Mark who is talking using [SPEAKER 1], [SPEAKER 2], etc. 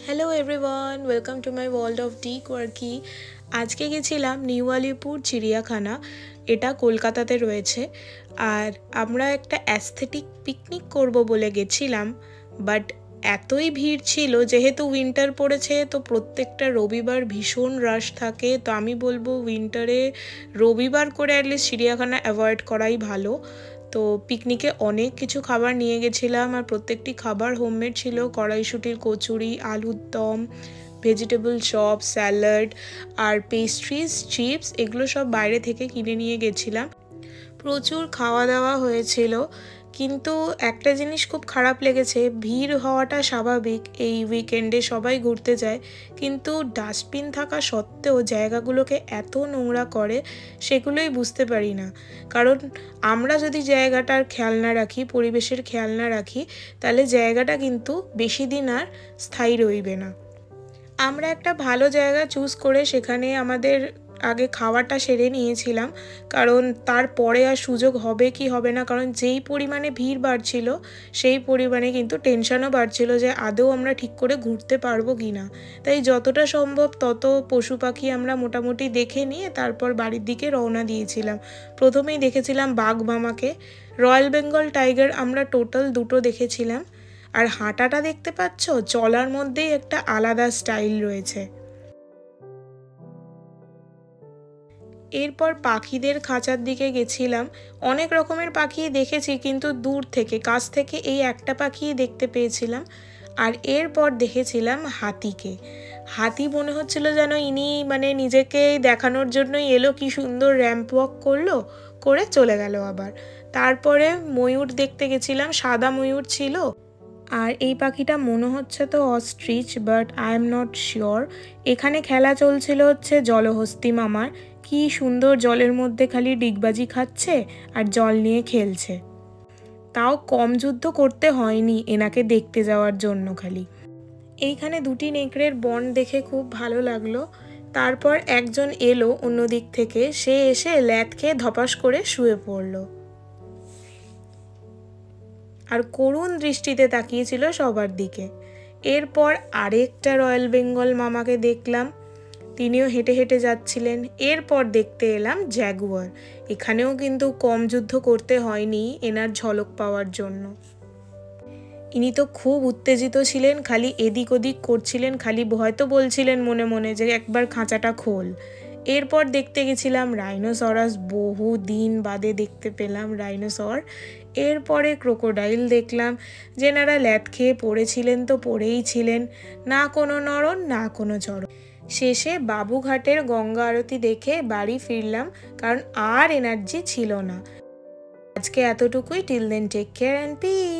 [SPEAKER 1] Hello everyone, welcome to my world of D quirky. আজকে গেছিলাম new Alipur চিড়িয়াখানা। এটা কলকাতাতে রয়েছে। আর আমরা একটা অ্যাস্থেটিক পিকনিক করব বলে গেছিলাম, বাট এতই ভিড় ছিল, যেহেতু উইন্টার পড়েছে তো প্রত্যেকটা রবিবার ভীষণ রাশ থাকে। তো আমি বলবো উইন্টারে রবিবার করে অ্যাটলিস্ট চিড়িয়াখানা অ্যাভয়েড করাই ভালো। তো পিকনিকে অনেক কিছু খাবার নিয়ে গেছিলাম, আর প্রত্যেকটি খাবার হোমমেড ছিল। কড়াইশুঁটির কচুরি, আলুর দম, ভেজিটেবল চপ, স্যালাড আর পেস্ট্রিজ, চিপস, এগুলো সব বাইরে থেকে কিনে নিয়ে গেছিলাম। প্রচুর খাওয়া দাওয়া হয়েছিল, কিন্তু একটা জিনিস খুব খারাপ লেগেছে, ভিড় হওয়াটা স্বাভাবিক, এই উইকেন্ডে সবাই ঘুরতে যায়, কিন্তু ডাস্টবিন থাকা সত্ত্বেও জায়গাগুলোকে এত নোংরা করে সেগুলোই বুঝতে পারি না। কারণ আমরা যদি জায়গাটার খেয়াল না রাখি, পরিবেশের খেয়াল না রাখি, তাহলে জায়গাটা কিন্তু বেশি দিন আর স্থায়ী রইবে না। আমরা একটা ভালো জায়গা চুজ করে সেখানে আমাদের আগে খাওয়াটা সেরে নিয়েছিলাম, কারণ তারপরে আর সুযোগ হবে কি হবে না, কারণ যেই পরিমাণে ভিড় বাড়ছিল সেই পরিমাণে কিন্তু টেনশনও বাড়ছিল যে আদৌ আমরা ঠিক করে ঘুরতে পারবো কি না। তাই যতটা সম্ভব তত পশু পাখি আমরা মোটামুটি দেখে নিয়ে তারপর বাড়ির দিকে রওনা দিয়েছিলাম। প্রথমেই দেখেছিলাম বাঘ মামাকে। রয়্যাল বেঙ্গল টাইগার আমরা টোটাল দুটো দেখেছিলাম। আর হাঁটাটা দেখতে পাচ্ছ, চলার মধ্যেই একটা আলাদা স্টাইল রয়েছে। এরপর পাখিদের খাঁচার দিকে গেছিলাম। অনেক রকমের পাখি দেখেছি, কিন্তু দূর থেকে, কাছ থেকে এই একটা পাখিই দেখতে পেয়েছিলাম। আর এরপর দেখেছিলাম হাতিকে। হাতি মনে হচ্ছিল যেন ইনি নিজেকে দেখানোর জন্যই এলো, কি সুন্দর র্যাম্প ওয়াক করলো, করে চলে গেল আবার। তারপরে ময়ূর দেখতে গেছিলাম, সাদা ময়ূর ছিল। আর এই পাখিটা মনে হচ্ছে তো ostrich, but I am not sure. এখানে খেলা চলছিল হচ্ছে জলহস্তী মামার। কি সুন্দর জলের মধ্যে খালি ডিগবাজি খাচ্ছে আর জল নিয়ে খেলছে। তাও কম যুদ্ধ করতে হয়নি এনাকে দেখতে যাওয়ার জন্য খালি। এইখানে দুটি নেকড়ের বন্ড দেখে খুব ভালো লাগলো। তারপর একজন এলো অন্য দিক থেকে, সে এসে ল্যাথ খেয়ে ধপাস করে শুয়ে পড়লো আর করুণ দৃষ্টিতে তাকিয়েছিল সবার দিকে। এরপর আরেকটা রয়্যাল বেঙ্গল মামাকে দেখলাম, তিনিও হেঁটে হেঁটে যাচ্ছিলেন। এরপর দেখতে এলাম জ্যাগুয়ার। এখানেও কিন্তু কম যুদ্ধ করতে হয়নি এনার ঝলক পাওয়ার জন্য। ইনি তো খুব উত্তেজিত ছিলেন, খালি এদিক ওদিক করছিলেন, খালি হয়তো বলছিলেন মনে মনে যে একবার খাঁচাটা খোল। এরপর দেখতে গেছিলাম রাইনোসরাস, বহু দিন বাদে দেখতে পেলাম রাইনোসর। এরপরে ক্রোকোডাইল দেখলাম, যেনারা ল্যাথ খেয়ে পড়েছিলেন তো পড়েই ছিলেন, না কোনো নড়ন না কোনো চড়ন। শেষে বাবুঘাটের গঙ্গা আরতি দেখে বাড়ি ফিরলাম, কারণ আর এনার্জি ছিল না। আজকে এতটুকুই। Till then, take care and piece.